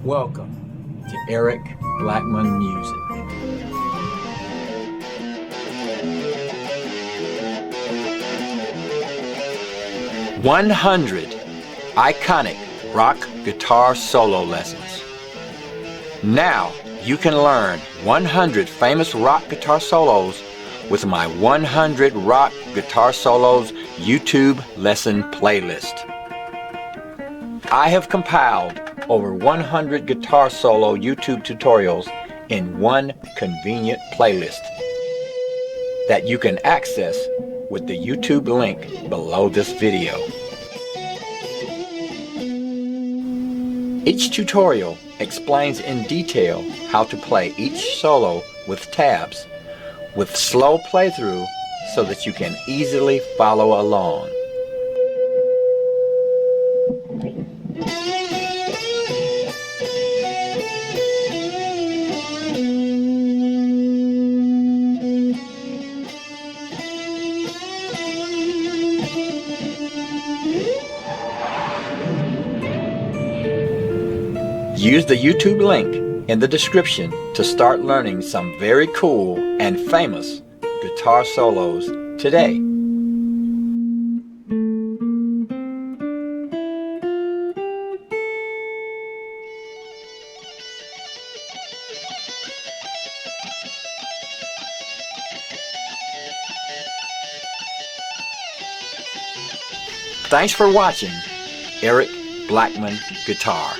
Welcome to Eric Blackmon Music. "100 iconic rock guitar solo lessons." Now you can learn 100 famous rock guitar solos with my 100 Rock Guitar Solos YouTube lesson playlist. I have compiled over 100 guitar solo YouTube tutorials in one convenient playlist that you can access with the YouTube link below this video. Each tutorial explains in detail how to play each solo with tabs, with slow playthrough so that you can easily follow along. Use the YouTube link in the description to start learning some very cool and famous guitar solos today. Thanks for watching Eric Blackmon Guitar.